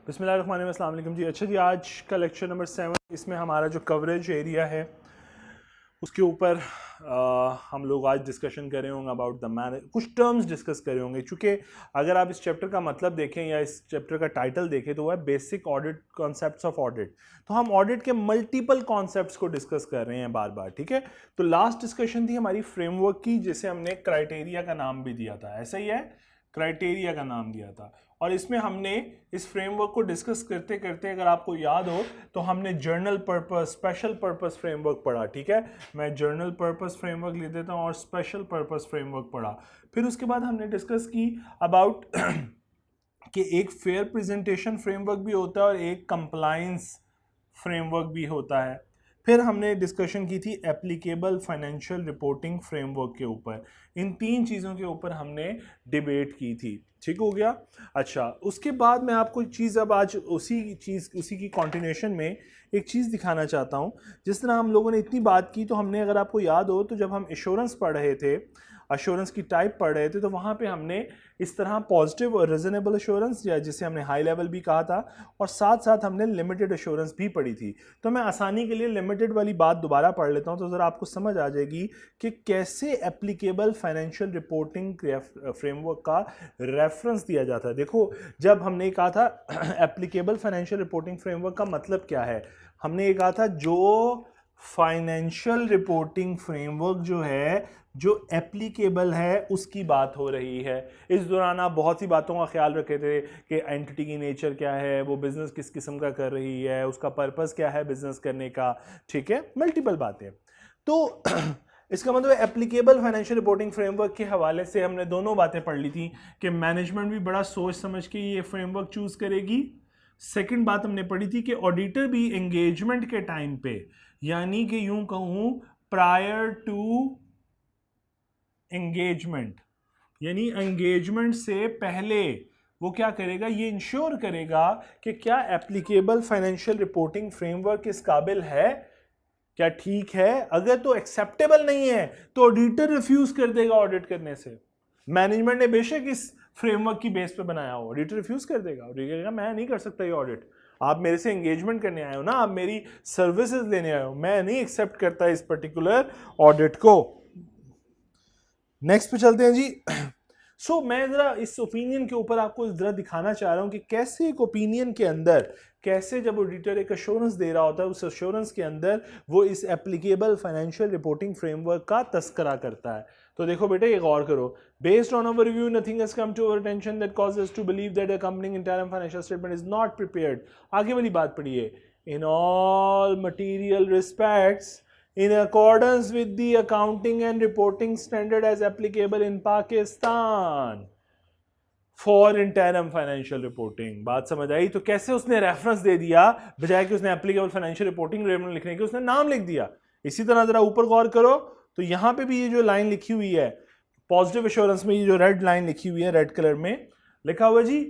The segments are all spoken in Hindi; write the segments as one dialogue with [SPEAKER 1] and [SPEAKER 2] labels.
[SPEAKER 1] बिस्मिल्लाहिर्रहमानिर्रहीम, अस्सलाम वालेकुम जी। अच्छा जी, आज का लेक्चर नंबर 7, इसमें हमारा जो कवरेज एरिया है उसके ऊपर हम लोग आज डिस्कशन कर रहे होंगे अबाउट द मैनेज, कुछ टर्म्स डिस्कस कर रहे होंगे। चूँकि अगर आप इस चैप्टर का मतलब देखें या इस चैप्टर का टाइटल देखें तो वह है basic audit, concepts of audit. तो हम ऑडिट के मल्टीपल कॉन्सेप्ट्स को डिस्कस कर रहे हैं बार बार, ठीक है। तो लास्ट डिस्कशन थी हमारी फ्रेमवर्क की, जिसे हमने क्राइटेरिया का नाम भी दिया था, ऐसा ही है, क्राइटेरिया का नाम दिया था। और इसमें हमने इस फ्रेमवर्क को डिस्कस करते करते, अगर आपको याद हो तो हमने journal purpose, special purpose framework पढ़ा, ठीक है। मैं जर्नल पर्पस फ्रेमवर्क ले देता हूँ और स्पेशल पर्पस फ्रेमवर्क पढ़ा। फिर उसके बाद हमने डिस्कस की अबाउट कि एक फेयर प्रेजेंटेशन फ्रेमवर्क भी होता है और एक कंप्लायंस फ्रेमवर्क भी होता है। फिर हमने डिस्कशन की थी एप्लीकेबल फाइनेंशियल रिपोर्टिंग फ्रेमवर्क के ऊपर। इन तीन चीज़ों के ऊपर हमने डिबेट की थी, ठीक हो गया। अच्छा, उसके बाद मैं आपको चीज़ अब आज उसी की कॉन्टिन्यूशन में एक चीज़ दिखाना चाहता हूँ। जिस तरह हम लोगों ने इतनी बात की, तो हमने, अगर आपको याद हो तो जब हम एश्योरेंस पढ़ रहे थे, अश्योरेंस की टाइप पढ़ रहे थे, तो वहाँ पे हमने इस तरह पॉजिटिव और रीजनेबल एश्योरेंस, या जिसे हमने हाई लेवल भी कहा था, और साथ साथ हमने लिमिटेड एश्योरेंस भी पढ़ी थी। तो मैं आसानी के लिए लिमिटेड वाली बात दोबारा पढ़ लेता हूँ, तो ज़रा आपको समझ आ जाएगी कि कैसे एप्लीकेबल फाइनेंशियल रिपोर्टिंग फ्रेमवर्क का रेफरेंस दिया जाता है। देखो, जब हमने कहा था एप्लीकेबल फाइनेंशियल रिपोर्टिंग फ्रेमवर्क का मतलब क्या है, हमने ये कहा था जो फाइनेंशियल रिपोर्टिंग फ्रेमवर्क जो है, जो एप्लीकेबल है, उसकी बात हो रही है। इस दौरान आप बहुत सी बातों का ख्याल रखे थे कि एंटिटी की नेचर क्या है, वो बिजनेस किस किस्म का कर रही है, उसका पर्पस क्या है बिजनेस करने का, ठीक है, मल्टीपल बातें। तो इसका मतलब एप्लीकेबल फाइनेंशियल रिपोर्टिंग फ्रेमवर्क के हवाले से हमने दोनों बातें पढ़ ली थी कि मैनेजमेंट भी बड़ा सोच समझ के ये फ्रेमवर्क चूज करेगी। सेकंड बात हमने पढ़ी थी कि ऑडिटर भी एंगेजमेंट के टाइम पे, यानी कि यूं कहूं प्रायर टू एंगेजमेंट, यानी एंगेजमेंट से पहले वो क्या करेगा, ये इंश्योर करेगा कि क्या एप्लीकेबल फाइनेंशियल रिपोर्टिंग फ्रेमवर्क इस काबिल है, क्या ठीक है। अगर तो एक्सेप्टेबल नहीं है तो ऑडिटर रिफ्यूज कर देगा ऑडिट करने से। मैनेजमेंट ने बेशक इस फ्रेमवर्क की बेस पे बनाया हो, ऑडिटर रिफ्यूज कर देगा, ऑडिटर कहेगा मैं नहीं कर सकता ये ऑडिट, आप मेरे से एंगेजमेंट करने आए हो ना, आप मेरी सर्विसेज लेने आए हो, मैं नहीं एक्सेप्ट करता इस पर्टिकुलर ऑडिट को। नेक्स्ट पे चलते हैं जी। सो मैं जरा इस ओपिनियन के ऊपर आपको जरा दिखाना चाह रहा हूं कि कैसे एक ओपिनियन के अंदर, कैसे जब ऑडिटर एक अश्योरेंस दे रहा होता है, उस अश्योरेंस के अंदर वो इस एप्लीकेबल फाइनेंशियल रिपोर्टिंग फ्रेमवर्क का तस्करा करता है। तो देखो बेटे, ये गौर करो, based on our review nothing has come to our attention that causes to believe that accompanying interim financial statement is not prepared. आगे वाली बात पढ़िए, in all material respects in accordance with the accounting and reporting standard as applicable in Pakistan for interim financial reporting। बात समझ आई? तो कैसे उसने रेफरेंस दे दिया, बजाय कि उसने एप्लीकेबल फाइनेंशियल रिपोर्टिंग लिखने के उसने नाम लिख दिया। इसी तरह जरा ऊपर गौर करो, तो यहां पे भी ये जो लाइन लिखी हुई है पॉजिटिव एश्योरेंस में, ये जो रेड लाइन लिखी हुई है रेड कलर में लिखा हुआ जी,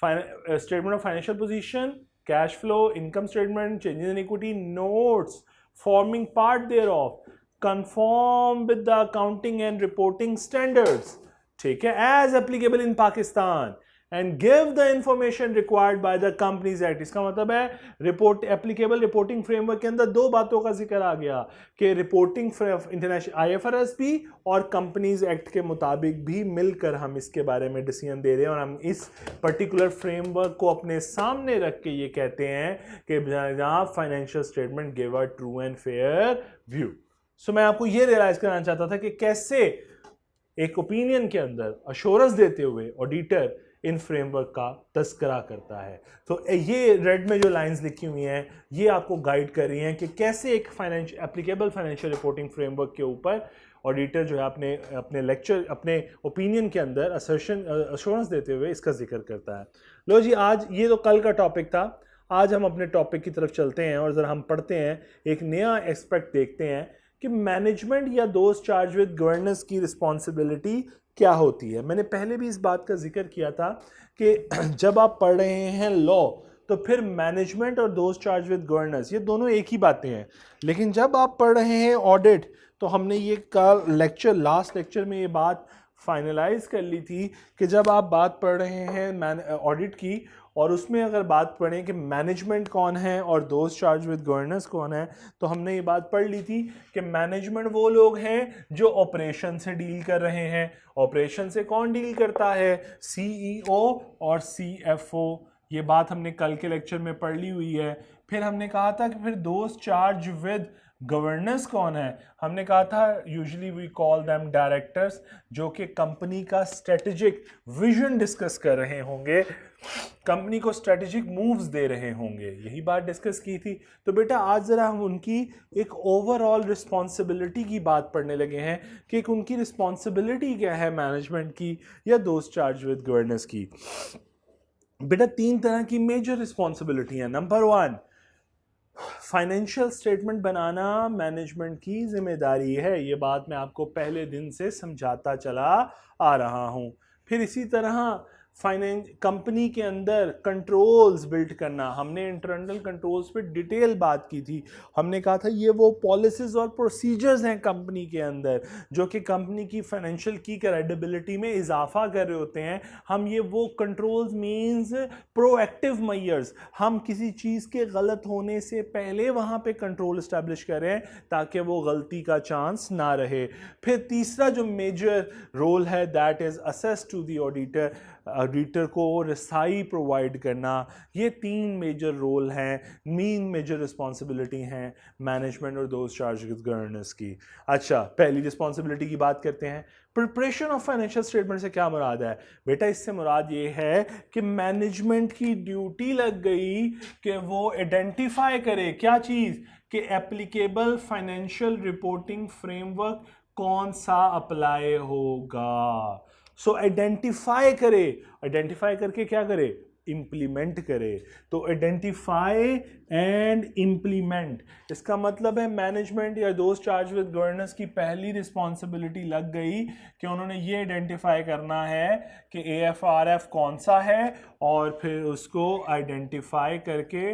[SPEAKER 1] statement of financial position, cash flow, income statement, changes in equity, notes forming part thereof conform with the accounting and reporting standards, ठीक है, as applicable in Pakistan and give the information required by the Companies Act। इसका मतलब है रिपोर्ट एप्लीकेबल रिपोर्टिंग फ्रेमवर्क के अंदर दो बातों का जिक्र आ गया कि रिपोर्टिंग इंटरनेशनल IFRS भी और कंपनीज एक्ट के मुताबिक भी मिलकर हम इसके बारे में डिसीजन दे रहे हैं, और हम इस पर्टिकुलर फ्रेमवर्क को अपने सामने रख के ये कहते हैं कि जनाब financial statement give a true and fair view. So मैं आपको ये रियलाइज कराना चाहता था कि कैसे एक ओपिनियन के अंदर अश्योरेंस देते हुए ऑडिटर इन फ्रेमवर्क का तस्करा करता है। तो ये रेड में जो लाइंस लिखी हुई हैं, ये आपको गाइड कर रही हैं कि कैसे एक एप्लीकेबल फाइनेंशियल रिपोर्टिंग फ्रेमवर्क के ऊपर ऑडिटर जो है अपने लेक्चर, अपने ओपिनियन के अंदर अश्योरेंस देते हुए इसका जिक्र करता है। लो जी, आज ये तो कल का टॉपिक था, आज हम अपने टॉपिक की तरफ चलते हैं और ज़रा हम पढ़ते हैं, एक नया एस्पेक्ट देखते हैं कि मैनेजमेंट या दोज चार्ज विद गवर्नेंस की रिस्पॉन्सिबिलिटी क्या होती है। मैंने पहले भी इस बात का जिक्र किया था कि जब आप पढ़ रहे हैं लॉ, तो फिर मैनेजमेंट और दोज चार्ज विद गवर्नेंस ये दोनों एक ही बातें हैं, लेकिन जब आप पढ़ रहे हैं ऑडिट, तो हमने ये लास्ट लेक्चर में ये बात फाइनलाइज कर ली थी कि जब आप बात पढ़ रहे हैं ऑडिट की और उसमें अगर बात पढ़ें कि मैनेजमेंट कौन है और दोज चार्ज विद गवर्नेंस कौन है, तो हमने ये बात पढ़ ली थी कि मैनेजमेंट वो लोग हैं जो ऑपरेशन से डील कर रहे हैं। ऑपरेशन से कौन डील करता है? सीईओ और सीएफओ। ये बात हमने कल के लेक्चर में पढ़ ली हुई है। फिर हमने कहा था कि फिर दोज चार्ज विद गवर्नेंस कौन है? हमने कहा था usually we call them directors, जो कि कंपनी का स्ट्रेटेजिक विजन डिस्कस कर रहे होंगे, कंपनी को स्ट्रेटेजिक मूव्स दे रहे होंगे। यही बात डिस्कस की थी। तो बेटा आज ज़रा हम उनकी एक ओवरऑल रिस्पॉन्सिबिलिटी की बात पढ़ने लगे हैं कि एक उनकी रिस्पॉन्सिबिलिटी क्या है मैनेजमेंट की या दोज चार्ज विद गवर्नेंस की। बेटा 3 तरह की मेजर रिस्पॉन्सिबिलिटी है। नंबर 1, फाइनेंशियल स्टेटमेंट बनाना मैनेजमेंट की जिम्मेदारी है। ये बात मैं आपको पहले दिन से समझाता चला आ रहा हूं। फिर इसी तरह कंपनी के अंदर कंट्रोल्स बिल्ड करना, हमने इंटरनल कंट्रोल्स पे डिटेल बात की थी। हमने कहा था ये वो पॉलिसीज और प्रोसीजर्स हैं कंपनी के अंदर जो कि कंपनी की फाइनेंशियल की क्रेडिबिलिटी में इजाफा कर रहे होते हैं। हम ये वो कंट्रोल्स मींस प्रोएक्टिव मेजर्स, हम किसी चीज़ के गलत होने से पहले वहाँ पे कंट्रोल इस्टेब्लिश करें ताकि वो गलती का चांस ना रहे। फिर तीसरा जो मेजर रोल है that is access to the auditor को रसाई प्रोवाइड करना। ये 3 मेजर रोल हैं, मेजर रिस्पॉन्सिबिलिटी हैं मैनेजमेंट और दोज चार्ज विद गवर्नेंस की। अच्छा, पहली रिस्पॉन्सिबिलिटी की बात करते हैं। प्रिपरेशन ऑफ फाइनेंशियल स्टेटमेंट से क्या मुराद है? बेटा इससे मुराद ये है कि मैनेजमेंट की ड्यूटी लग गई कि वो आइडेंटिफाई करे क्या चीज़, कि एप्लीकेबल फाइनेंशियल रिपोर्टिंग फ्रेमवर्क कौन सा अप्लाई होगा। सो आइडेंटिफाई करे, आइडेंटिफाई करके क्या करे? इम्प्लीमेंट करे। तो आइडेंटिफाई एंड इम्प्लीमेंट, इसका मतलब है मैनेजमेंट या दोज चार्ज विद गवर्नेंस की पहली रिस्पॉन्सिबिलिटी लग गई कि उन्होंने ये आइडेंटिफाई करना है कि AFRF कौन सा है और फिर उसको आइडेंटिफाई करके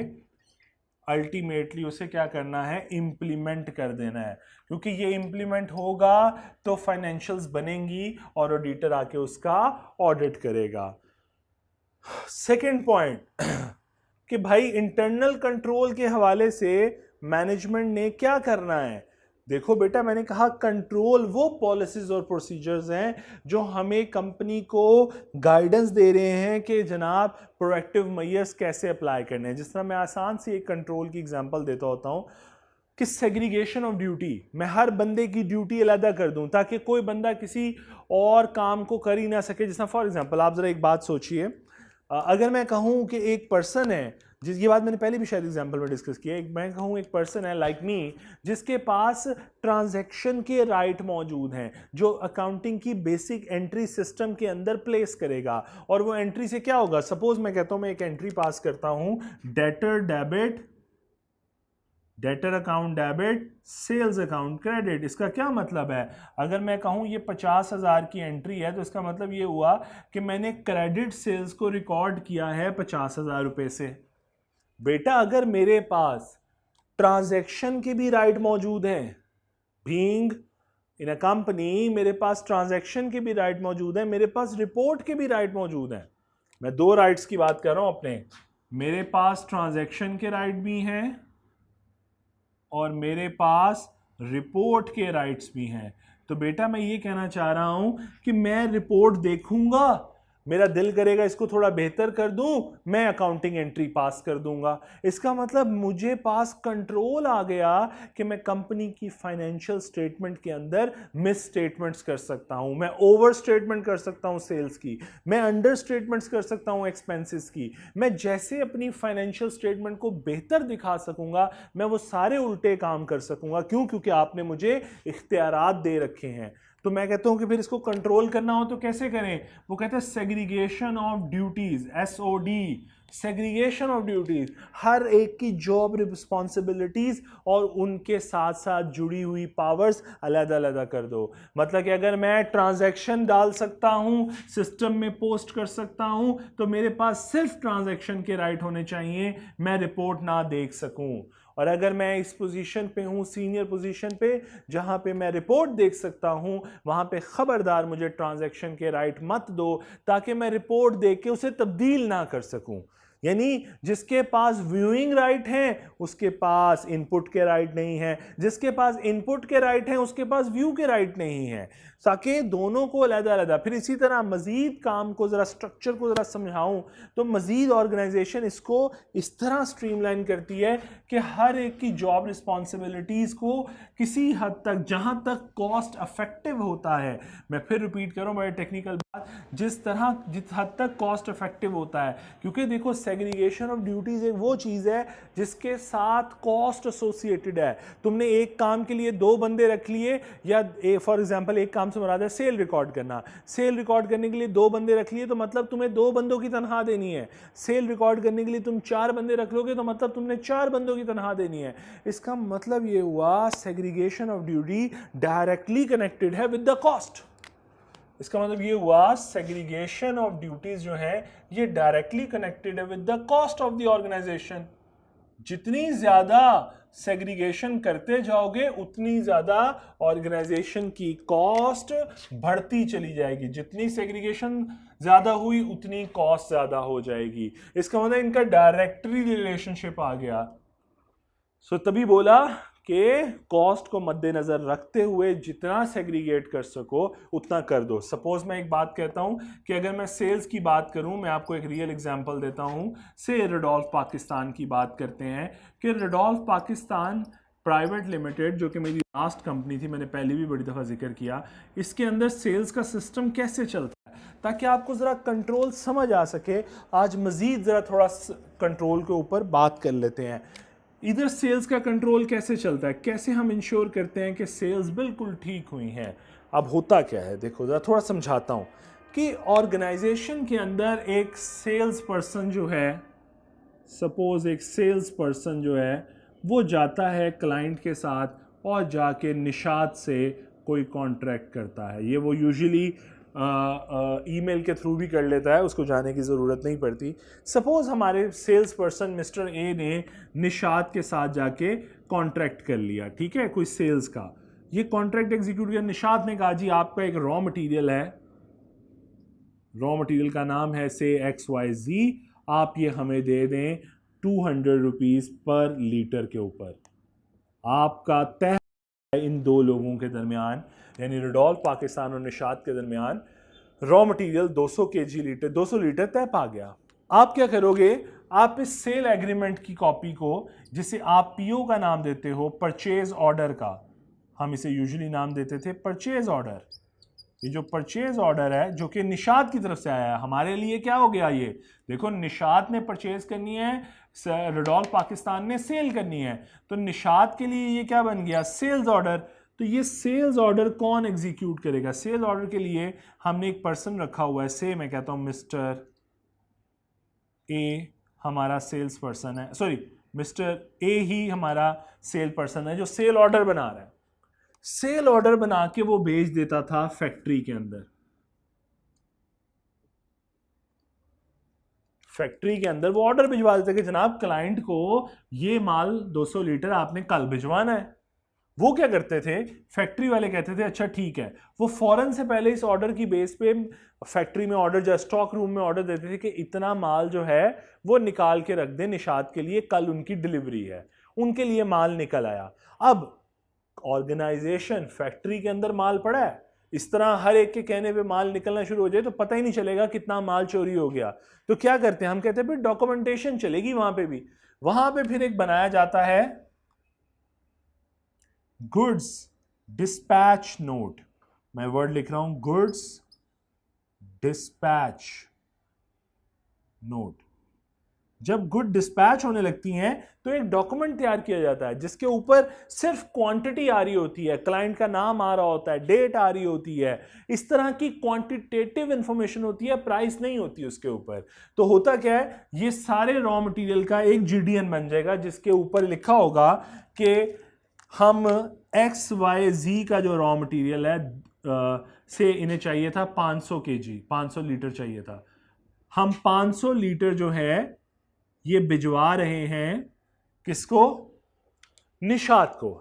[SPEAKER 1] अल्टीमेटली उसे क्या करना है? इम्प्लीमेंट कर देना है। क्योंकि ये इम्प्लीमेंट होगा तो फाइनेंशियल्स बनेंगी और ऑडिटर आके उसका ऑडिट करेगा। सेकंड पॉइंट कि भाई इंटरनल कंट्रोल के हवाले से मैनेजमेंट ने क्या करना है। देखो बेटा, मैंने कहा कंट्रोल वो पॉलिसीज और प्रोसीजर्स हैं जो हमें कंपनी को गाइडेंस दे रहे हैं कि जनाब प्रोएक्टिव मेजर्स कैसे अप्लाई करने हैं। जिस तरह मैं आसान सी एक कंट्रोल की एग्जांपल देता होता हूं कि सेग्रीगेशन ऑफ ड्यूटी, मैं हर बंदे की ड्यूटी अलग कर दूं ताकि कोई बंदा किसी और काम को कर ही ना सके। जिस तरह फॉर एग्जांपल आप जरा एक बात सोचिए, अगर मैं कहूं कि एक पर्सन है, ये बात मैंने पहले भी शायद एग्जांपल में डिस्कस किया है, मैं कहूँ एक पर्सन है लाइक मी जिसके पास ट्रांजैक्शन के राइट मौजूद हैं जो अकाउंटिंग की बेसिक एंट्री सिस्टम के अंदर प्लेस करेगा। और वो एंट्री से क्या होगा? सपोज मैं कहता हूँ मैं एक एंट्री पास करता हूँ, debtor account debit, sales account credit. इसका क्या मतलब है? अगर मैं कहूं ये 50,000 की एंट्री है तो इसका मतलब ये हुआ कि मैंने क्रेडिट सेल्स को रिकॉर्ड किया है 50,000 रुपए से। बेटा अगर मेरे पास ट्रांजैक्शन के भी राइट मौजूद हैं, बीइंग इन अ कंपनी मेरे पास ट्रांजैक्शन के भी राइट मौजूद हैं, मेरे पास रिपोर्ट के भी राइट मौजूद हैं। मैं 2 राइट्स की बात कर रहा हूं अपने, मेरे पास ट्रांजैक्शन के राइट भी हैं और मेरे पास रिपोर्ट के राइट्स भी हैं। तो बेटा मैं ये कहना चाह रहा हूं कि मैं रिपोर्ट देखूंगा, मेरा दिल करेगा इसको थोड़ा बेहतर कर दूं, मैं अकाउंटिंग एंट्री पास कर दूंगा। इसका मतलब मुझे पास कंट्रोल आ गया कि मैं कंपनी की फाइनेंशियल स्टेटमेंट के अंदर मिस स्टेटमेंट्स कर सकता हूं, मैं ओवर स्टेटमेंट कर सकता हूं सेल्स की, मैं अंडर स्टेटमेंट्स कर सकता हूं एक्सपेंसेस की। मैं जैसे अपनी फाइनेंशियल स्टेटमेंट को बेहतर दिखा सकूंगा, मैं वो सारे उल्टे काम कर सकूंगा। क्यों? क्योंकि आपने मुझे इख्तियारात दे रखे हैं। तो मैं कहता हूं कि फिर इसको कंट्रोल करना हो तो कैसे करें? वो कहते हैं segregation of duties, SOD, segregation of duties, हर एक की जॉब रिस्पॉन्सिबिलिटीज और उनके साथ साथ जुड़ी हुई पावर्स अलग अलग कर दो। मतलब कि अगर मैं ट्रांजैक्शन डाल सकता हूं, सिस्टम में पोस्ट कर सकता हूं, तो मेरे पास सिर्फ ट्रांजैक्शन के राइट होने चाहिए, मैं रिपोर्ट ना देख सकूं। और अगर मैं इस पोजीशन पे हूं, सीनियर पोजीशन पे, जहां पे मैं रिपोर्ट देख सकता हूं, वहां पे खबरदार मुझे ट्रांजैक्शन के राइट मत दो, ताकि मैं रिपोर्ट देख के उसे तब्दील ना कर सकूं। यानी जिसके पास व्यूइंग राइट है उसके पास इनपुट के राइट नहीं है, जिसके पास इनपुट के राइट है उसके पास व्यू के राइट नहीं है, ताकि दोनों को अलग-अलग। फिर इसी तरह मजीद काम को जरा, स्ट्रक्चर को जरा समझाऊं तो मजीद ऑर्गेनाइजेशन इसको इस तरह स्ट्रीमलाइन करती है कि हर एक की जॉब रिस्पॉन्सिबिलिटीज को किसी हद तक, जहां तक कॉस्ट इफेक्टिव होता है, मैं फिर रिपीट करूं बड़े टेक्निकल बात, जिस हद तक कॉस्ट इफेक्टिव होता है, क्योंकि देखो सेग्रीगेशन ऑफ ड्यूटीज एक वो चीज है जिसके साथ कॉस्ट एसोसिएटेड है। तुमने एक काम के लिए 2 बंदे रख लिए, या फॉर एग्जांपल एक काम से मुराद है सेल रिकॉर्ड करना, सेल रिकॉर्ड करने के लिए 2 बंदे रख लिए तो मतलब तुम्हें 2 बंदों की तनख्वाह देनी है। सेल रिकॉर्ड करने के लिए तुम 4 बंदे रख लोगे तो मतलब तुमने 4 बंदों की तनख्वाह देनी है। इसका मतलब ये हुआ segregation of duty directly connected है विद द कॉस्ट। इसका मतलब ये हुआ सेग्रीगेशन ऑफ ड्यूटीज जो है ये डायरेक्टली कनेक्टेड है with the cost of the organisation. जितनी ज्यादा सेग्रीगेशन करते जाओगे उतनी ज्यादा ऑर्गेनाइजेशन की कॉस्ट बढ़ती चली जाएगी। जितनी सेग्रीगेशन ज्यादा हुई उतनी कॉस्ट ज्यादा हो जाएगी। इसका मतलब इनका डायरेक्टली रिलेशनशिप आ गया। सो तभी बोला कि कॉस्ट को मद्देनजर रखते हुए जितना सेग्रीगेट कर सको उतना कर दो। सपोज मैं एक बात कहता हूं कि अगर मैं सेल्स की बात करूं, मैं आपको एक रियल एग्जांपल देता हूं, से रेडोल्फ पाकिस्तान की बात करते हैं कि रेडोल्फ पाकिस्तान प्राइवेट लिमिटेड, जो कि मेरी लास्ट कंपनी थी, मैंने पहले भी बड़ी दफ़ा जिक्र किया, इसके अंदर सेल्स का सिस्टम कैसे चलता है ताकि आपको ज़रा कंट्रोल समझ आ सके। आज मज़ीद ज़रा थोड़ा कंट्रोल के ऊपर बात कर लेते हैं। इधर सेल्स का कंट्रोल कैसे चलता है, कैसे हम इंश्योर करते हैं कि सेल्स बिल्कुल ठीक हुई हैं। अब होता क्या है, देखो ज़रा थोड़ा समझाता हूँ कि ऑर्गेनाइजेशन के अंदर एक सेल्स पर्सन जो है, सपोज एक सेल्स पर्सन जो है वो जाता है क्लाइंट के साथ और जाके निशात से कोई कॉन्ट्रैक्ट करता है। ये वो यूजुअली ईमेल के थ्रू भी कर लेता है, उसको जाने की ज़रूरत नहीं पड़ती। सपोज़ हमारे सेल्स पर्सन मिस्टर ए ने निशात के साथ जाके कॉन्ट्रैक्ट कर लिया, ठीक है, कोई सेल्स का। ये कॉन्ट्रैक्ट एग्जीक्यूट किया, निशात ने कहा जी आपका एक रॉ मटेरियल है, रॉ मटेरियल का नाम है से XYZ, आप ये हमें दे दें 200 रुपीज़ पर लीटर के ऊपर। आपका तय इन 2 लोगों के दरमियान, यानी रेडोल्फ पाकिस्तान और निशात के दरमियान रॉ मटेरियल 200 लीटर तय पा गया। आप क्या करोगे, आप इस सेल एग्रीमेंट की कॉपी को, जिसे आप PO का नाम देते हो, परचेज ऑर्डर का, हम इसे यूजुअली नाम देते थे परचेज ऑर्डर। ये जो परचेज ऑर्डर है जो कि निशात की तरफ से आया है, हमारे लिए क्या हो गया, ये देखो निशात ने परचेज करनी है, रेडोल्फ पाकिस्तान ने सेल करनी है, तो निशात के लिए ये क्या बन गया, सेल्स ऑर्डर। तो ये सेल्स ऑर्डर कौन एग्जीक्यूट करेगा, सेल्स ऑर्डर के लिए हमने एक पर्सन रखा हुआ है, से मैं कहता हूं मिस्टर ए हमारा सेल्स पर्सन है, सॉरी मिस्टर ए ही हमारा सेल पर्सन है जो सेल ऑर्डर बना रहा है। सेल ऑर्डर बना के वो भेज देता था फैक्ट्री के अंदर। फैक्ट्री के अंदर वो ऑर्डर भिजवा देते कि जनाब क्लाइंट को ये माल 200 लीटर आपने कल भिजवाना है। वो क्या करते थे, फैक्ट्री वाले कहते थे अच्छा ठीक है, वो फौरन से पहले इस ऑर्डर की बेस पे फैक्ट्री में ऑर्डर, जो स्टॉक रूम में ऑर्डर देते थे कि इतना माल जो है वो निकाल के रख दे निशात के लिए, कल उनकी डिलीवरी है। उनके लिए माल निकल आया। अब ऑर्गेनाइजेशन फैक्ट्री के अंदर माल पड़ा है, इस तरह हर एक के कहने पे माल निकलना शुरू हो जाए तो पता ही नहीं चलेगा कितना माल चोरी हो गया। तो क्या करते हैं, हम कहते हैं फिर डॉक्यूमेंटेशन चलेगी वहां पे भी। वहां पे फिर एक बनाया जाता है गुड्स डिस्पैच नोट। मैं वर्ड लिख रहा हूं, गुड्स डिस्पैच नोट। जब गुड डिस्पैच होने लगती हैं तो एक डॉक्यूमेंट तैयार किया जाता है जिसके ऊपर सिर्फ क्वांटिटी आ रही होती है, क्लाइंट का नाम आ रहा होता है, डेट आ रही होती है, इस तरह की क्वांटिटेटिव इंफॉर्मेशन होती है, प्राइस नहीं होती उसके ऊपर। तो होता क्या है, ये सारे रॉ मटेरियल का एक जीडीएन बन जाएगा जिसके ऊपर लिखा होगा कि हम XYZ का जो रॉ मटेरियल है से इन्हें चाहिए था 500 kg, 500 लीटर चाहिए था, हम 500 लीटर जो है ये भिजवा रहे हैं किसको, निशात को।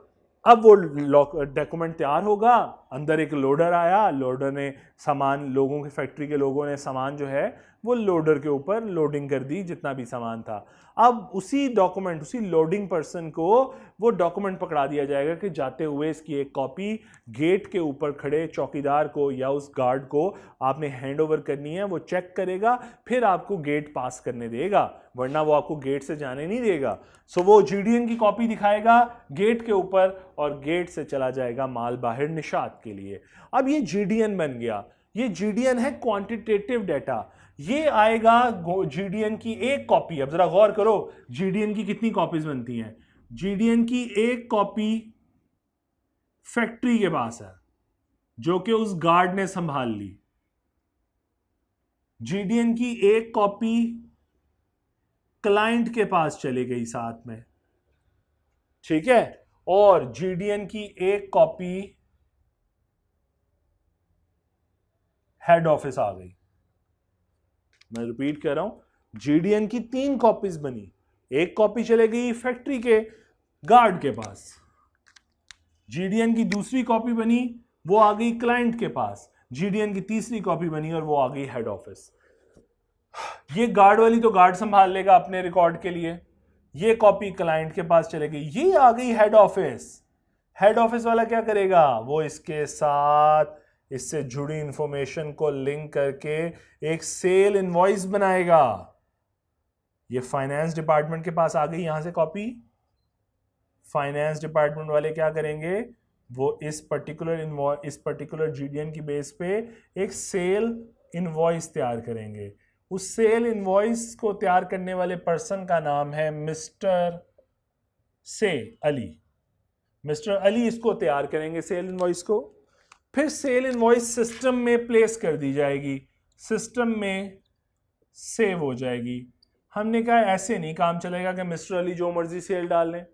[SPEAKER 1] अब वो डॉक्यूमेंट तैयार होगा, अंदर एक लोडर आया, लोडर ने सामान, लोगों की फैक्ट्री के लोगों ने सामान जो है वो लोडर के ऊपर लोडिंग कर दी, जितना भी सामान था। अब उसी डॉक्यूमेंट, उसी लोडिंग पर्सन को वो डॉक्यूमेंट पकड़ा दिया जाएगा कि जाते हुए इसकी एक कॉपी गेट के ऊपर खड़े चौकीदार को या उस गार्ड को आपने हैंड ओवर करनी है, वो चेक करेगा, फिर आपको गेट पास करने देगा, वरना वो आपको गेट से जाने नहीं देगा। सो वो जीडीएन की कॉपी दिखाएगा गेट के ऊपर और गेट से चला जाएगा माल बाहर निशात के लिए। अब ये जीडीएन बन गया, ये जीडीएन है क्वांटिटेटिव डाटा। ये आएगा जीडीएन की एक कॉपी। अब जरा गौर करो, जीडीएन की कितनी कॉपीज बनती हैं? जीडीएन की एक कॉपी फैक्ट्री के पास है जो कि उस गार्ड ने संभाल ली, जीडीएन की एक कॉपी क्लाइंट के पास चली गई साथ में, ठीक है, और जीडीएन की एक कॉपी हेड ऑफिस आ गई। मैं रिपीट कर रहा हूं, जीडीएन की 3 कॉपीज बनी, एक कॉपी चले गई फैक्ट्री के गार्ड के पास, जीडीएन की दूसरी कॉपी बनी, वो आ गई क्लाइंट के पास, जीडीएन की तीसरी कॉपी बनी और वो आ गई हेड ऑफिस। ये गार्ड वाली तो गार्ड संभाल लेगा अपने रिकॉर्ड के लिए, ये कॉपी क्लाइंट के पास चले गई, ये आ गई हेड ऑफिस। हेड ऑफिस वाला क्या करेगा, वो इसके साथ इससे जुड़ी इंफॉर्मेशन को लिंक करके एक सेल इनवॉइस बनाएगा। ये फाइनेंस डिपार्टमेंट के पास आ गई यहां से कॉपी, फाइनेंस डिपार्टमेंट वाले क्या करेंगे, वो इस पर्टिकुलर जीडीएन की बेस पे एक सेल इनवॉइस तैयार करेंगे। उस सेल इनवॉइस को तैयार करने वाले पर्सन का नाम है मिस्टर से अली। मिस्टर अली इसको तैयार करेंगे सेल इनवॉइस को, फिर सेल इनवॉइस सिस्टम में प्लेस कर दी जाएगी, सिस्टम में सेव हो जाएगी। हमने कहा ऐसे नहीं काम चलेगा कि मिस्टर अली जो मर्जी सेल डाल लें,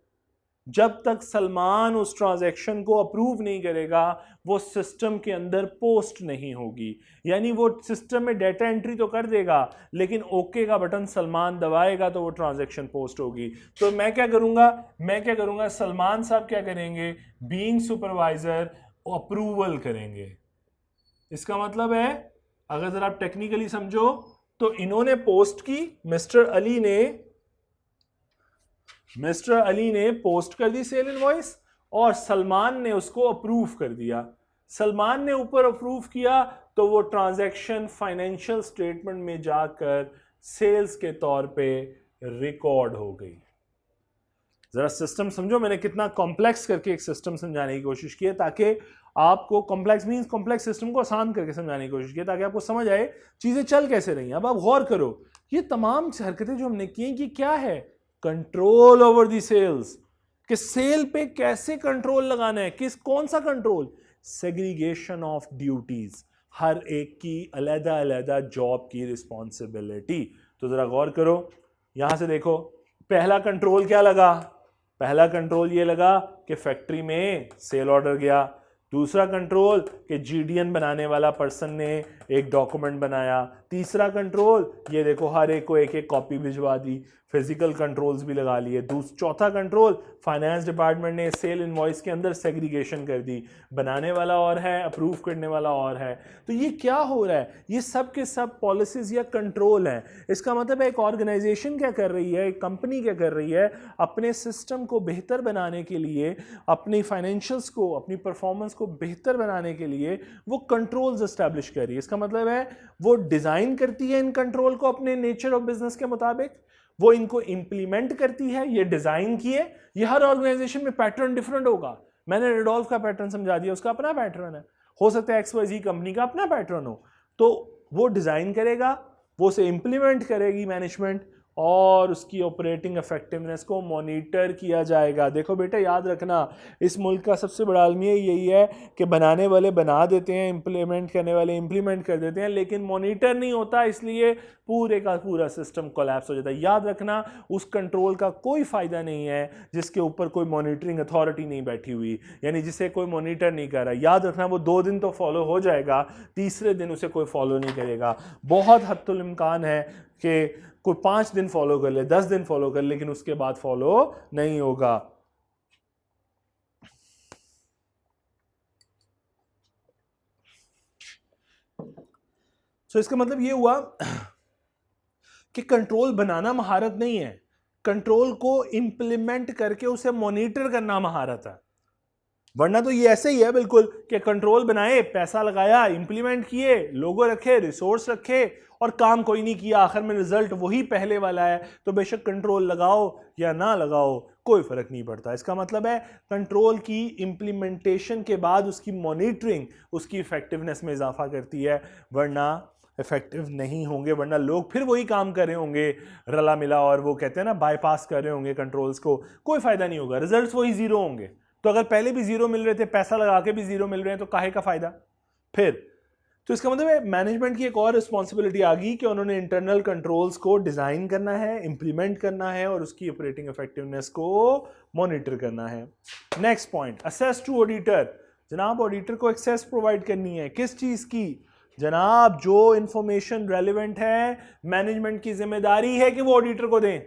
[SPEAKER 1] जब तक सलमान उस ट्रांजैक्शन को अप्रूव नहीं करेगा वो सिस्टम के अंदर पोस्ट नहीं होगी। यानी वो सिस्टम में डेटा एंट्री तो कर देगा लेकिन ओके का बटन सलमान दबाएगा तो वो ट्रांजैक्शन पोस्ट होगी। तो मैं क्या करूंगा, सलमान साहब क्या करेंगे, बीइंग सुपरवाइजर अप्रूवल करेंगे। इसका मतलब है, अगर जरा आप टेक्निकली समझो तो इन्होंने पोस्ट की, मिस्टर अली ने पोस्ट कर दी सेल इनवॉइस और सलमान ने उसको अप्रूव कर दिया। सलमान ने ऊपर अप्रूव किया तो वो ट्रांजैक्शन फाइनेंशियल स्टेटमेंट में जाकर सेल्स के तौर पे रिकॉर्ड हो गई। जरा सिस्टम समझो, मैंने कितना कॉम्प्लेक्स करके एक सिस्टम समझाने की कोशिश की है ताकि आपको, कॉम्प्लेक्स सिस्टम को आसान करके समझाने की कोशिश की है ताकि आपको समझ आए चीजें चल कैसे रही हैं। अब आप गौर करो, ये तमाम हरकतें जो हमने की हैं कि क्या है, कंट्रोल ओवर दी सेल्स, कि सेल पे कैसे कंट्रोल लगाना है, कौन सा कंट्रोल, सेग्रीगेशन ऑफ ड्यूटीज, हर एक की अलग अलग जॉब की रिस्पॉन्सिबिलिटी। तो जरा गौर करो, यहां से देखो, पहला कंट्रोल क्या लगा, पहला कंट्रोल ये लगा कि फैक्ट्री में सेल ऑर्डर गया। दूसरा कंट्रोल कि जीडीएन बनाने वाला पर्सन ने एक डॉक्यूमेंट बनाया। तीसरा कंट्रोल, ये देखो हर एक को एक एक कॉपी भिजवा दी, फिजिकल कंट्रोल्स भी लगा लिए। चौथा कंट्रोल, फाइनेंस डिपार्टमेंट ने सेल इनवॉइस के अंदर सेग्रीगेशन कर दी, बनाने वाला और है, अप्रूव करने वाला और है। तो ये क्या हो रहा है, ये सब के सब पॉलिसीज या कंट्रोल हैं। इसका मतलब है एक ऑर्गेनाइजेशन क्या कर रही है, एक कंपनी क्या कर रही है, अपने सिस्टम को बेहतर बनाने के लिए, अपनी फाइनेंशियल्स को, अपनी परफॉर्मेंस को बेहतर बनाने के लिए वो कंट्रोल्स एस्टैब्लिश कर रही है। इसका मतलब है वो डिजाइन करती है इन कंट्रोल को अपने नेचर ऑफ बिजनेस के मुताबिक, वो इनको इंप्लीमेंट करती है। ये डिजाइन किए, ये हर ऑर्गेनाइजेशन में पैटर्न डिफरेंट होगा। मैंने रेडोल्फ का पैटर्न समझा दिया, उसका अपना पैटर्न है, हो सकता है XYZ कंपनी का अपना पैटर्न हो। तो वो डिजाइन करेगा, वो उसे इंप्लीमेंट करेगी मैनेजमेंट, और उसकी ऑपरेटिंग इफेक्टिवनेस को मॉनिटर किया जाएगा। देखो बेटा याद रखना, इस मुल्क का सबसे बड़ा अलमिया यही है कि बनाने वाले बना देते हैं, इम्प्लीमेंट करने वाले इम्प्लीमेंट कर देते हैं, लेकिन मॉनिटर नहीं होता, इसलिए पूरे का पूरा सिस्टम कोलैप्स हो जाता है। याद रखना, उस कंट्रोल का कोई फ़ायदा नहीं है जिसके ऊपर कोई मॉनिटरिंग अथॉरिटी नहीं बैठी हुई, यानी जिसे कोई मॉनिटर नहीं कर रहा। याद रखना, वो 2 दिन तो फॉलो हो जाएगा, तीसरे दिन उसे कोई फॉलो नहीं करेगा। बहुत हद इम्कान है कि कोई 5 दिन फॉलो कर ले, 10 दिन फॉलो कर ले, लेकिन उसके बाद फॉलो नहीं होगा। इसका मतलब ये हुआ कि कंट्रोल बनाना महारत नहीं है, कंट्रोल को इंप्लीमेंट करके उसे मॉनिटर करना महारत है। वरना तो ये ऐसे ही है बिल्कुल कि कंट्रोल बनाए, पैसा लगाया, इंप्लीमेंट किए, लोगों रखे, रिसोर्स रखे और काम कोई नहीं किया, आखिर में रिजल्ट वही पहले वाला है। तो बेशक कंट्रोल लगाओ या ना लगाओ कोई फर्क नहीं पड़ता। इसका मतलब है कंट्रोल की इंप्लीमेंटेशन के बाद उसकी मॉनिटरिंग उसकी इफेक्टिवनेस में इजाफा करती है, वरना इफेक्टिव नहीं होंगे, वरना लोग फिर वही काम कर रहे होंगे रला मिला, और वो कहते हैं ना बाईपास कर रहे होंगे कंट्रोल्स को, कोई फायदा नहीं होगा, रिजल्ट्स वही जीरो होंगे। तो अगर पहले भी जीरो मिल रहे थे, पैसा लगा के भी जीरो मिल रहे हैं, तो काहे का फायदा फिर। तो इसका मतलब है मैनेजमेंट की एक और रिस्पॉन्सिबिलिटी आ गई कि उन्होंने इंटरनल कंट्रोल्स को डिजाइन करना है, इंप्लीमेंट करना है और उसकी ऑपरेटिंग इफेक्टिवनेस को मॉनिटर करना है। Next point, access to auditor. जनाब ऑडिटर को एक्सेस प्रोवाइड करनी है, किस चीज की जनाब? जो इंफॉर्मेशन रेलिवेंट है, मैनेजमेंट की जिम्मेदारी है कि वो ऑडिटर को दें।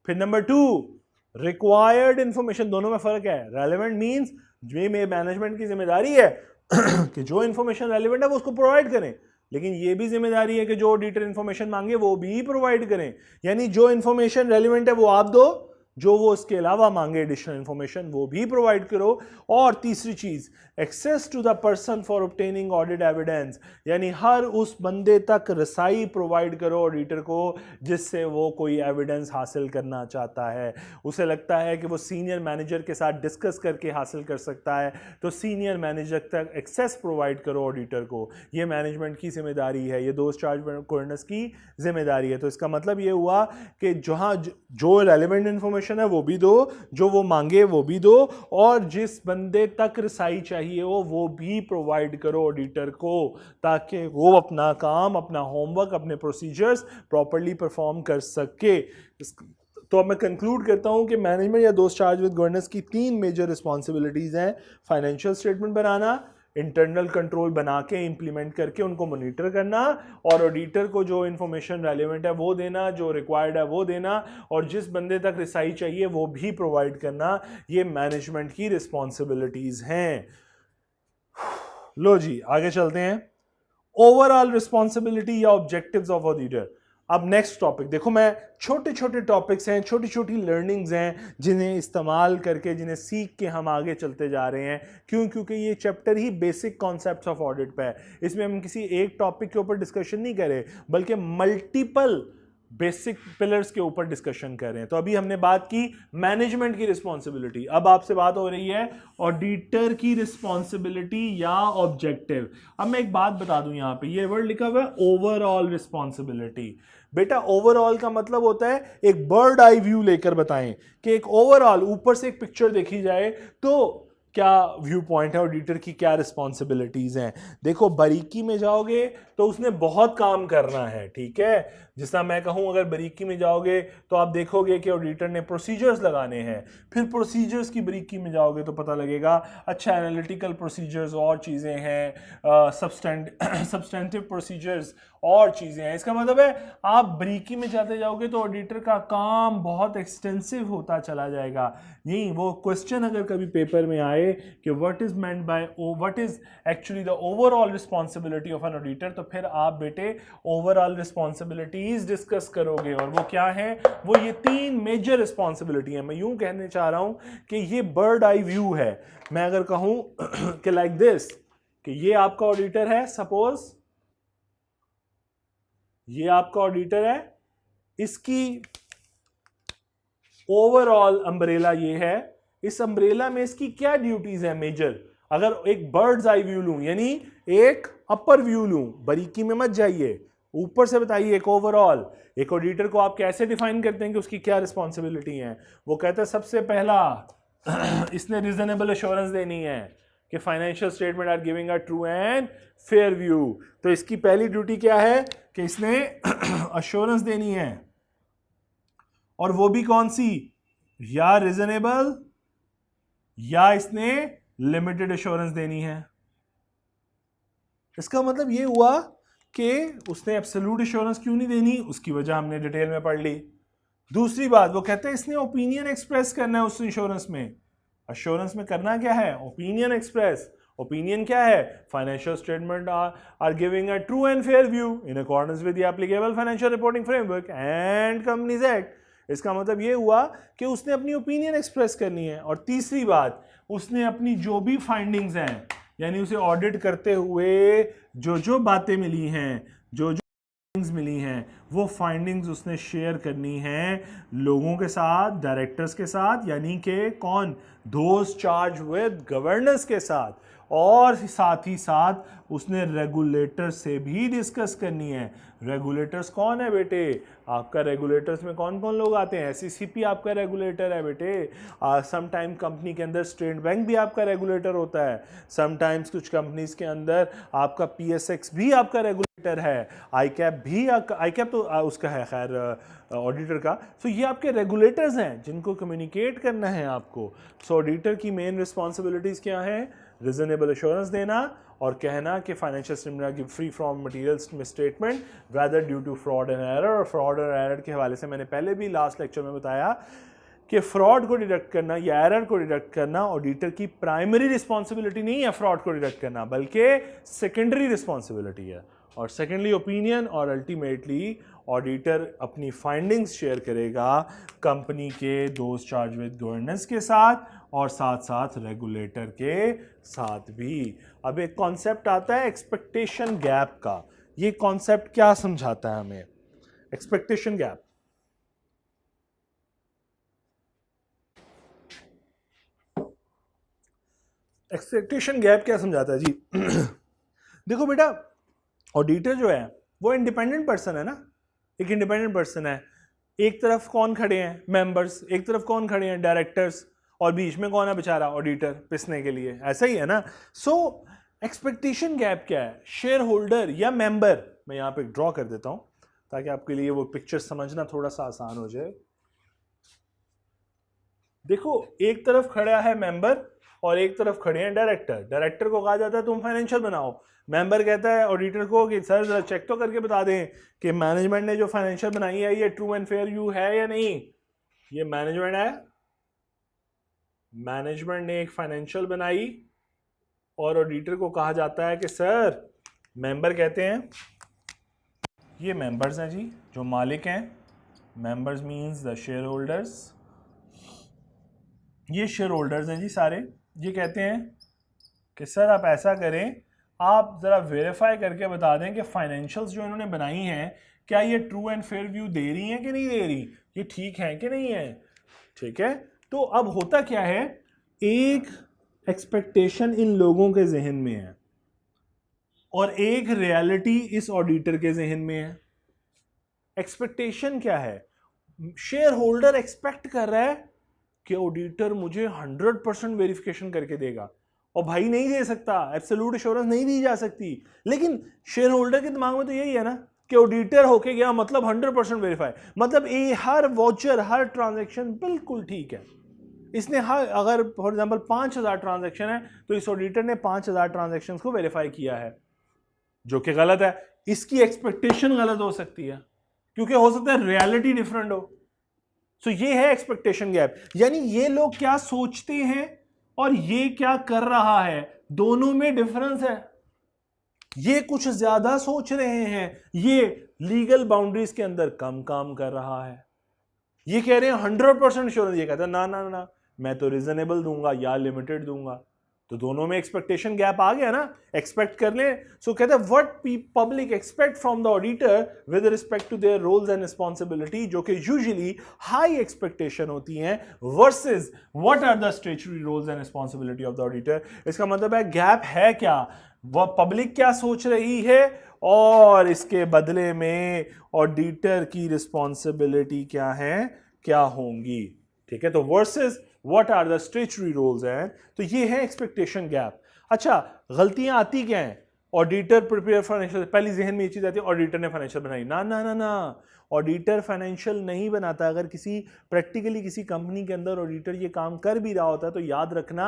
[SPEAKER 1] फिर नंबर 2, रिक्वायर्ड इंफॉर्मेशन, दोनों में फर्क है। रेलिवेंट मींस ये में मैनेजमेंट की जिम्मेदारी है कि जो इंफॉर्मेशन रेलिवेंट है वो उसको प्रोवाइड करें, लेकिन ये भी जिम्मेदारी है कि जो ऑडिटर इंफॉर्मेशन मांगे वो भी प्रोवाइड करें। यानी जो इंफॉर्मेशन रेलिवेंट है वो आप दो, जो वो उसके अलावा मांगे एडिशनल इंफॉर्मेशन वो भी प्रोवाइड करो। और तीसरी चीज, access to the person for obtaining audit evidence, यानी हर उस बंदे तक रसाई प्रोवाइड करो ऑडिटर को जिससे वो कोई एविडेंस हासिल करना चाहता है। उसे लगता है कि वो सीनियर मैनेजर के साथ डिस्कस करके हासिल कर सकता है, तो सीनियर मैनेजर तक एक्सेस प्रोवाइड करो ऑडिटर को। ये मैनेजमेंट की जिम्मेदारी है, ये दोस्त चार्ज कोर्नर्स की जिम्मेदारी है। तो इसका मतलब ये हुआ कि जहां जो रेलिवेंट इंफॉर्मेशन है वो भी दो, जो वो मांगे वो भी दो, और जिस बंदे तक रसाई चाहिए वो भी प्रोवाइड करो ऑडिटर को, ताकि वो अपना काम, अपना होमवर्क, अपने प्रोसीजर्स प्रॉपर्ली परफॉर्म कर सके। तो अब मैं कंक्लूड करता हूं कि मैनेजमेंट या दोस्त चार्ज विद गवर्नेंस की 3 मेजर रिस्पॉन्सिबिलिटीज हैं। फाइनेंशियल स्टेटमेंट बनाना, इंटरनल कंट्रोल बना के इंप्लीमेंट करके उनको मॉनिटर करना, और ऑडिटर को जो इंफॉर्मेशन रेलिवेंट है वो देना, जो रिक्वायर्ड है वो देना, और जिस बंदे तक रिसाई चाहिए वो भी प्रोवाइड करना। ये मैनेजमेंट की रिस्पॉन्सिबिलिटीज हैं। लो जी आगे चलते हैं, ओवरऑल रिस्पॉन्सिबिलिटी या ऑब्जेक्टिव्स ऑफ ऑडिटर। अब नेक्स्ट टॉपिक देखो, मैं छोटे छोटे टॉपिक्स हैं, छोटी छोटी लर्निंग्स हैं जिन्हें इस्तेमाल करके, जिन्हें सीख के हम आगे चलते जा रहे हैं। क्यों? क्योंकि ये chapter he basic concepts of audit पे है। इसमें हम किसी एक टॉपिक के ऊपर डिस्कशन नहीं कर रहे, बल्कि मल्टीपल बेसिक पिलर्स के ऊपर डिस्कशन कर रहे हैं। तो अभी हमने बात की मैनेजमेंट की रिस्पॉन्सिबिलिटी, अब आपसे बात हो रही है ऑडिटर की रिस्पॉन्सिबिलिटी या ऑब्जेक्टिव। अब मैं एक बात बता दूं, यहां पे ये वर्ड लिखा हुआ है ओवरऑल रिस्पॉन्सिबिलिटी। बेटा ओवरऑल का मतलब होता है एक बर्ड आई व्यू लेकर बताएं कि एक ओवरऑल ऊपर से एक पिक्चर देखी जाए तो क्या व्यू पॉइंट है ऑडिटर की, क्या रिस्पॉन्सिबिलिटीज हैं। देखो बारीकी में जाओगे तो उसने बहुत काम करना है, ठीक है। जिस तरह मैं कहूं, अगर बारीकी में जाओगे तो आप देखोगे कि ऑडिटर ने प्रोसीजर्स लगाने हैं, फिर प्रोसीजर्स की बारीकी में जाओगे तो पता लगेगा अच्छा एनालिटिकल प्रोसीजर्स और चीज़ें हैं, सब्सटेंटिव प्रोसीजर्स और चीज़ें हैं। इसका मतलब है आप बारीकी में जाते जाओगे तो ऑडिटर का काम बहुत एक्सटेंसिव होता चला जाएगा। नहीं, वो क्वेश्चन अगर कभी पेपर में आए कि what is meant by, what is actually the overall responsibility of an auditor, तो फिर आप बेटे ओवरऑल रिस्पॉन्सिबिलिटीज डिस्कस करोगे। और वो क्या है? वो ये 3 मेजर रिस्पॉन्सिबिलिटी है। मैं यूं कहने चाह रहा हूं कि ये बर्ड आई व्यू है। मैं अगर कहूं कि लाइक दिस, कि ये आपका ऑडिटर है, सपोज ये आपका ऑडिटर है, इसकी ओवरऑल अम्ब्रेला ये है, इस अम्ब्रेला में इसकी क्या ड्यूटीज है मेजर। अगर एक बर्ड्स आई व्यू लूं, यानी एक अपर व्यू लूं, बारीकी में मत जाइए, ऊपर से बताइए एक ओवरऑल, एक ऑडिटर को आप कैसे डिफाइन करते हैं कि उसकी क्या रिस्पॉन्सिबिलिटी है। वो कहते हैं सबसे पहला इसने रीजनेबल एश्योरेंस देनी है कि financial statement are giving a true and fair view. तो इसकी पहली ड्यूटी क्या है कि इसने अश्योरेंस देनी है, और वो भी कौन सी, या रीजनेबल या इसने लिमिटेड एश्योरेंस देनी है। इसका मतलब ये हुआ कि उसने एब्सोल्यूट एश्योरेंस क्यों नहीं देनी, उसकी वजह हमने डिटेल में पढ़ ली। दूसरी बात, वो कहते हैं इसने ओपिनियन एक्सप्रेस करना है उस इंश्योरेंस में। अश्योरेंस में करना क्या है, ओपिनियन एक्सप्रेस। ओपिनियन क्या है, financial statement are giving a true and fair view in accordance with the applicable financial reporting framework and companies act. इसका मतलब ये हुआ कि उसने अपनी ओपिनियन एक्सप्रेस करनी है। और तीसरी बात, उसने अपनी जो भी फाइंडिंग्स हैं, यानी उसे ऑडिट करते हुए जो जो बातें मिली हैं, जो जो फाइंडिंग्स मिली हैं, वो फाइंडिंग्स उसने शेयर करनी है लोगों के साथ, डायरेक्टर्स के साथ, यानी कि कौन, दोज चार्ज विद गवर्नेंस के साथ, और साथ ही साथ उसने रेगुलेटर से भी डिस्कस करनी है। रेगुलेटर्स कौन है बेटे, आपका रेगुलेटर्स में कौन कौन लोग आते हैं, एसईसीपी आपका रेगुलेटर है बेटे, समटाइम कंपनी के अंदर स्टेट बैंक भी आपका रेगुलेटर होता है, समटाइम्स कुछ कंपनीज के अंदर आपका पीएसएक्स भी आपका रेगुलेटर है, आईकैप भी, आईकैप तो उसका है खैर ऑडिटर का। सो ये आपके रेगुलेटर्स हैं जिनको कम्युनिकेट करना है आपको। सो ऑडिटर की मेन रिस्पॉन्सिबिलिटीज क्या है, रीजनेबल एश्योरेंस देना और कहना कि financial statement free from material statement whether due to fraud and error. और फ्रॉड और एरर के हवाले से मैंने पहले भी लास्ट लेक्चर में बताया कि फ्रॉड को डिडक्ट करना या एरर को डिडक्ट करना ऑडिटर की प्राइमरी रिस्पॉन्सिबिलिटी नहीं है फ्रॉड को डिडक्ट करना, बल्कि सेकेंडरी रिस्पॉन्सिबिलिटी है। और सेकेंडली ओपिनियन, और अल्टीमेटली ऑडिटर अपनी फाइंडिंग्स शेयर करेगा कंपनी के दोस्त चार्ज विद गवर्नेंस के साथ और साथ साथ रेगुलेटर के साथ भी। अब एक कॉन्सेप्ट आता है एक्सपेक्टेशन गैप का। ये कॉन्सेप्ट क्या समझाता है हमें, एक्सपेक्टेशन गैप। एक्सपेक्टेशन गैप क्या समझाता है जी देखो बेटा, ऑडिटर जो है वो इंडिपेंडेंट पर्सन है ना, एक इंडिपेंडेंट पर्सन है। एक तरफ कौन खड़े हैं, मेंबर्स, एक तरफ कौन खड़े हैं, डायरेक्टर्स, और बीच में कौन है बेचारा, ऑडिटर पिसने के लिए, ऐसा ही है ना। सो एक्सपेक्टेशन गैप क्या है, शेयर होल्डर या मेंबर, मैं यहां पे ड्रॉ कर देता हूं ताकि आपके लिए वो पिक्चर समझना थोड़ा सा आसान हो जाए। देखो एक तरफ खड़ा है मेंबर और एक तरफ खड़े हैं डायरेक्टर। डायरेक्टर को कहा जाता है तुम फाइनेंशियल बनाओ, मेंबर कहता है ऑडिटर को कि सर जरा चेक तो करके बता दें कि मैनेजमेंट ने जो फाइनेंशियल बनाई है ये ट्रू एंड फेयर व्यू है या नहीं। ये मैनेजमेंट है, मैनेजमेंट ने एक फाइनेंशियल बनाई और ऑडिटर को कहा जाता है कि सर, मेंबर कहते हैं, ये मेंबर्स हैं जी जो मालिक हैं, members means the share holders, ये शेयर होल्डर्स हैं जी सारे। ये कहते हैं कि सर आप ऐसा करें, आप ज़रा वेरीफाई करके बता दें कि फाइनेंशियल्स जो इन्होंने बनाई हैं क्या ये ट्रू एंड फेयर व्यू दे रही हैं कि नहीं दे रही, ये ठीक है कि नहीं है। ठीक है, तो अब होता क्या है, एक एक्सपेक्टेशन इन लोगों के जहन में है और एक रियलिटी इस ऑडिटर के जहन में है। एक्सपेक्टेशन क्या है, शेयर होल्डर एक्सपेक्ट कर रहा है कि ऑडिटर मुझे 100% वेरिफिकेशन करके देगा, और भाई नहीं दे सकता, एब्सोल्यूट एश्योरेंस नहीं दी जा सकती, लेकिन शेयर होल्डर के दिमाग में तो यही है ना कि ऑडिटर होके गया मतलब 100% वेरीफाई, मतलब ये हर वॉचर, हर ट्रांजैक्शन बिल्कुल ठीक है। इसने हर, अगर फॉर एग्जांपल 5000 ट्रांजैक्शन है तो इस ऑडिटर ने 5000 ट्रांजैक्शंस को वेरीफाई किया है, जो कि गलत है। इसकी एक्सपेक्टेशन गलत हो सकती है क्योंकि हो सकता है रियलिटी डिफरेंट हो। सो ये है एक्सपेक्टेशन गैप, यानी ये लोग क्या सोचते हैं और ये क्या कर रहा है, दोनों में डिफरेंस है। ये कुछ ज्यादा सोच रहे हैं, ये लीगल बाउंड्रीज के अंदर कम काम कर रहा है। ये कह रहे हैं 100% श्योर, ये कहता है ना ना ना, मैं तो रीजनेबल दूंगा या लिमिटेड दूंगा। तो दोनों में एक्सपेक्टेशन गैप आ गया ना, एक्सपेक्ट कर ले। सो कहते हैं what public expect from the auditor with respect to their roles and responsibility, जो कि यूजुअली हाई एक्सपेक्टेशन होती हैं, versus what are the statutory roles and responsibility of the auditor. इसका मतलब है गैप है क्या, वह पब्लिक क्या सोच रही है और इसके बदले में ऑडिटर की रिस्पॉन्सिबिलिटी क्या है, क्या होंगी। ठीक है, तो versus what are the statutory roles हैं, तो ये है एक्सपेक्टेशन गैप। अच्छा, गलतियां आती क्या हैं? ऑडिटर प्रिपेयर फाइनेंशियल, पहली जहन में ये चीज आती है ऑडिटर ने फाइनेंशियल बनाई, ना ना ना ना, ऑडिटर फाइनेंशियल नहीं बनाता। अगर किसी प्रैक्टिकली किसी कंपनी के अंदर ऑडिटर ये काम कर भी रहा होता है तो याद रखना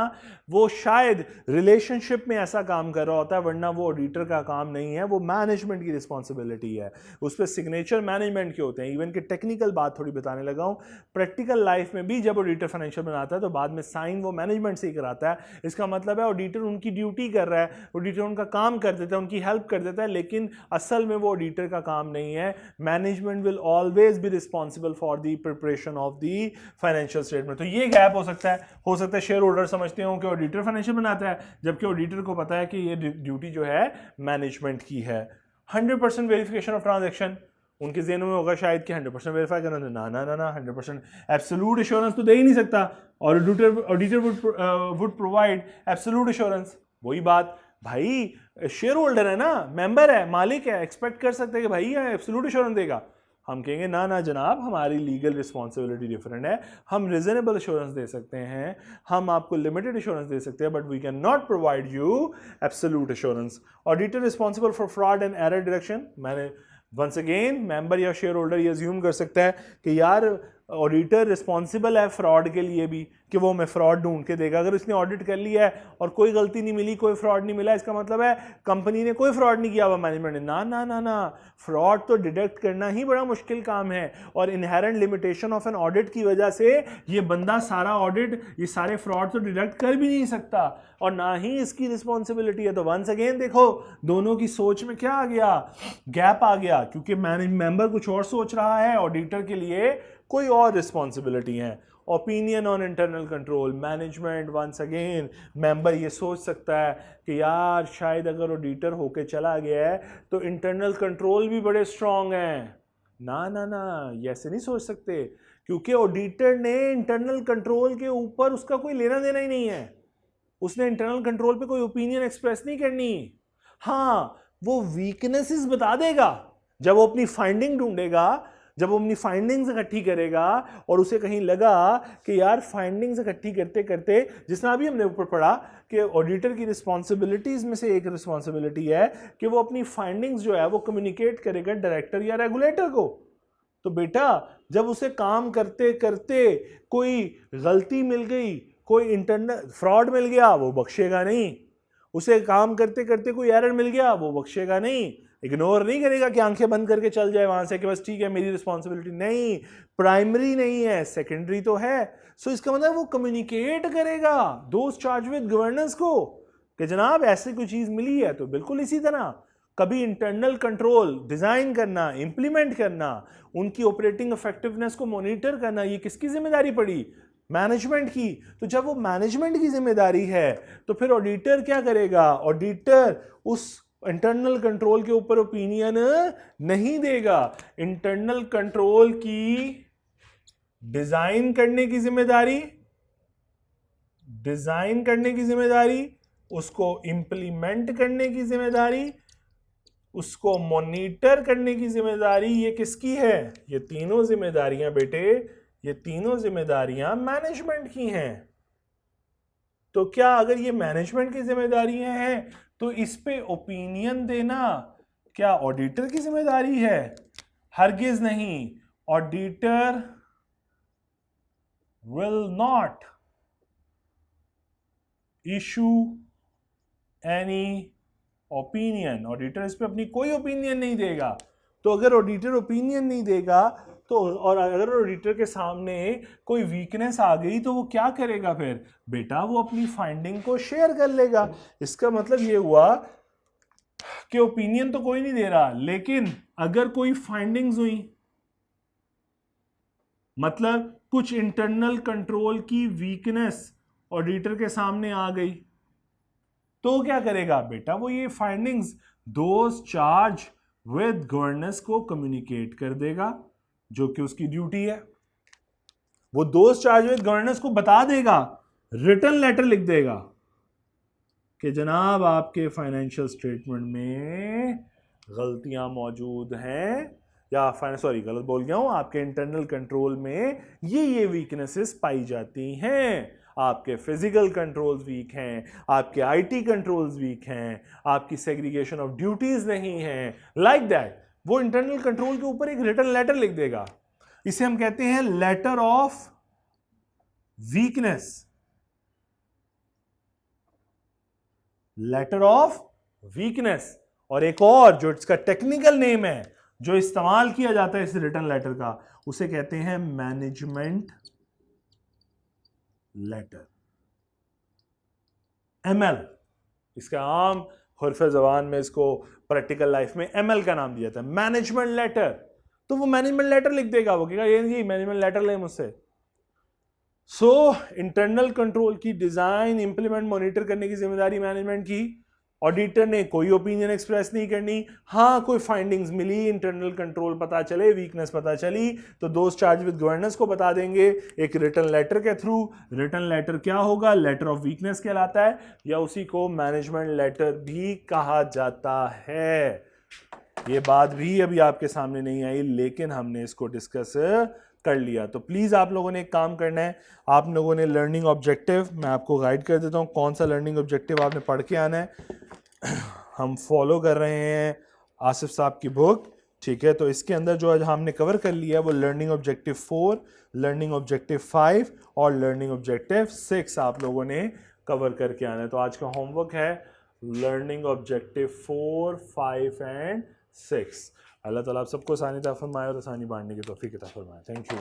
[SPEAKER 1] वो शायद रिलेशनशिप में ऐसा काम कर रहा होता है, वरना वो ऑडिटर का काम नहीं है, वो मैनेजमेंट की रिस्पॉन्सिबिलिटी है। उस पर सिग्नेचर मैनेजमेंट के होते हैं। इवन कि टेक्निकल बात थोड़ी बताने लगा हूँ, प्रैक्टिकल लाइफ में भी जब ऑडिटर फाइनेंशियल बनाता है तो बाद में साइन वो मैनेजमेंट से ही कराता है। इसका मतलब है ऑडिटर उनकी ड्यूटी कर रहा है, ऑडिटर उनका काम कर देता है, उनकी हेल्प कर देता है, लेकिन असल में वो ऑडिटर का काम नहीं है। Management will always be responsible for the preparation of the financial statement. तो ये गैप हो सकता है शेयर होल्डर समझते हो कि ऑडिटर फाइनेंशियल बनाता है, जबकि ऑडिटर को पता है कि ये ड्यूटी जो है मैनेजमेंट की है। 100% वेरिफिकेशन ऑफ ट्रांजैक्शन, उनके ज़हनों में होगा शायद कि 100% वेरीफाई करना, ना ना ना ना, 100% एब्सोल्यूट एश्योरेंस तो दे ही नहीं सकता, और auditor would provide absolute assurance. वही बात भाई, शेयर होल्डर है ना, मेंबर है, मालिक है, एक्सपेक्ट कर सकते हैं कि भाई एब्सोल्यूट एश्योरेंस देगा। हम कहेंगे ना ना जनाब, हमारी लीगल रिस्पॉन्सिबिलिटी डिफरेंट है, हम रिजनेबल एश्योरेंस दे सकते हैं, हम आपको लिमिटेड एश्योरेंस दे सकते हैं, but we can not provide you absolute assurance. Auditor responsible for fraud and error detection. मैंने वंस अगेन मेंबर या शेयर होल्डर ये अज्यूम कर सकता है कि यार ऑडिटर रिस्पॉन्सिबल है फ्रॉड के लिए भी, कि वो हमें फ्रॉड ढूंढ के देगा। अगर उसने ऑडिट कर लिया है और कोई गलती नहीं मिली, कोई फ्रॉड नहीं मिला, इसका मतलब है कंपनी ने कोई फ्रॉड नहीं किया हुआ, मैनेजमेंट ने। ना ना ना ना, फ्रॉड तो डिटेक्ट करना ही बड़ा मुश्किल काम है, और inherent limitation of an audit की वजह से ये बंदा सारा ऑडिट, ये सारे फ्रॉड तो डिटेक्ट कर भी नहीं सकता, और ना ही इसकी रिस्पॉन्सिबिलिटी है। तो वंस अगेन देखो दोनों की सोच में क्या आ गया, गैप आ गया, क्योंकि मेंबर कुछ और सोच रहा है, ऑडिटर के लिए कोई और रिस्पॉन्सिबिलिटी है। Opinion on internal control, management once again member ये सोच सकता है कि यार शायद अगर ऑडिटर होके चला गया है तो इंटरनल कंट्रोल भी बड़े स्ट्रांग हैं। ना ना ना, ये ऐसे नहीं सोच सकते, क्योंकि ऑडिटर ने इंटरनल कंट्रोल के ऊपर उसका कोई लेना देना ही नहीं है, उसने इंटरनल कंट्रोल पे कोई ओपिनियन एक्सप्रेस नहीं करनी। हाँ, वो वीकनेसेस बता देगा जब वो अपनी फाइंडिंग ढूंढेगा, जब वो अपनी फाइंडिंग्स इकट्ठी करेगा और उसे कहीं लगा कि यार फाइंडिंग्स इकट्ठी करते करते, जिसना अभी हमने ऊपर पढ़ा कि ऑडिटर की रिस्पॉन्सिबिलिटीज में से एक रिस्पॉन्सिबिलिटी है कि वो अपनी फाइंडिंग्स जो है वो कम्युनिकेट करेगा डायरेक्टर या रेगुलेटर को। तो बेटा जब उसे काम करते करते कोई गलती मिल गई, कोई इंटरनल फ्रॉड मिल गया, वो बख्शेगा नहीं। उसे काम करते करते कोई एरर मिल गया, वो बख्शेगा नहीं, इग्नोर नहीं करेगा कि आंखें बंद करके चल जाए वहां से कि बस ठीक है मेरी रिस्पॉन्सिबिलिटी नहीं, प्राइमरी नहीं है, सेकेंडरी तो है। सो इसका मतलब वो कम्युनिकेट करेगा दोस्त चार्ज विद गवर्नेंस को कि जनाब ऐसी कोई चीज मिली है। तो बिल्कुल इसी तरह कभी इंटरनल कंट्रोल डिजाइन करना, इंप्लीमेंट करना, उनकी ऑपरेटिंग इफेक्टिवनेस को मॉनिटर करना, ये किसकी जिम्मेदारी पड़ी? मैनेजमेंट की। तो जब वो मैनेजमेंट की जिम्मेदारी है तो फिर ऑडिटर क्या करेगा? ऑडिटर उस इंटरनल कंट्रोल के ऊपर ओपिनियन नहीं देगा। इंटरनल कंट्रोल की डिजाइन करने की जिम्मेदारी, उसको इंप्लीमेंट करने की जिम्मेदारी, उसको मॉनिटर करने की जिम्मेदारी, ये किसकी है? ये तीनों जिम्मेदारियां बेटे, ये तीनों जिम्मेदारियां मैनेजमेंट की हैं। तो क्या अगर ये मैनेजमेंट की जिम्मेदारियां हैं तो इस पे ओपिनियन देना क्या ऑडिटर की जिम्मेदारी है? हरगिज नहीं। Auditor will not issue any opinion. Auditor इस पे अपनी कोई ओपिनियन नहीं देगा। तो अगर ऑडिटर ओपिनियन नहीं देगा तो, और अगर ऑडिटर के सामने कोई वीकनेस आ गई तो वो क्या करेगा फिर? बेटा वो अपनी फाइंडिंग को शेयर कर लेगा। इसका मतलब ये हुआ कि ओपिनियन तो कोई नहीं दे रहा, लेकिन अगर कोई फाइंडिंग्स हुई, मतलब कुछ इंटरनल कंट्रोल की वीकनेस ऑडिटर के सामने आ गई, तो क्या करेगा? बेटा वो ये findings those charge with governance को कम्युनिकेट कर देगा, जो कि उसकी ड्यूटी है। वो दोस्त चार्ज विद गवर्नेंस को बता देगा, रिटन लेटर लिख देगा कि जनाब आपके फाइनेंशियल स्टेटमेंट में गलतियां मौजूद हैं, या सॉरी गलत बोल गया हूं, आपके इंटरनल कंट्रोल में ये वीकनेसेस पाई जाती हैं। आपके फिजिकल कंट्रोल्स वीक हैं, आपके आईटी कंट्रोल्स वीक हैं, आपकी सेग्रीगेशन ऑफ ड्यूटीज नहीं है, लाइक दैट। वो इंटरनल कंट्रोल के ऊपर एक रिटन लेटर लिख देगा, इसे हम कहते हैं letter of weakness, letter of weakness. और एक और जो इसका टेक्निकल नेम है, जो इस्तेमाल किया जाता है इस रिटर्न लेटर का, उसे कहते हैं मैनेजमेंट लेटर, एमएल। इसका आम हुर्फ़े ज़बान में इसको प्रैक्टिकल लाइफ में एमएल का नाम दिया जाता है, मैनेजमेंट लेटर। तो वो मैनेजमेंट लेटर लिख देगा, वो कहेगा ये जी मैनेजमेंट लेटर ले मुझसे। सो इंटरनल कंट्रोल की डिजाइन, इंप्लीमेंट, मॉनिटर करने की जिम्मेदारी मैनेजमेंट की। ऑडिटर ने कोई ओपिनियन एक्सप्रेस नहीं करनी। हाँ, कोई फाइंडिंग्स मिली, इंटरनल कंट्रोल पता चले, वीकनेस पता चली, तो दोस्त चार्ज विद गवर्नेंस को बता देंगे एक रिटर्न लेटर के थ्रू। रिटर्न लेटर क्या होगा? लेटर ऑफ वीकनेस कहलाता है, या उसी को मैनेजमेंट लेटर भी कहा जाता है। ये बात भी अभी आपके सामने नहीं आई, लेकिन हमने इसको डिस्कस कर लिया। तो प्लीज आप लोगों ने एक काम करना है, आप लोगों ने लर्निंग ऑब्जेक्टिव, मैं आपको गाइड कर देता हूं कौन सा लर्निंग ऑब्जेक्टिव आपने पढ़ के आना है। हम फॉलो कर रहे हैं आसिफ साहब की बुक, ठीक है। तो इसके अंदर जो आज हमने कवर कर लिया वो लर्निंग ऑब्जेक्टिव 4, लर्निंग ऑब्जेक्टिव 5 और लर्निंग ऑब्जेक्टिव 6 आप लोगों ने कवर करके आना है। तो आज का होमवर्क है लर्निंग ऑब्जेक्टिव 4, 5 एंड 6। अल्लाह ताला आप सबको आसानी अता फरमाए और आसानी बांटने की तौफीक अता फरमाए। Thank you.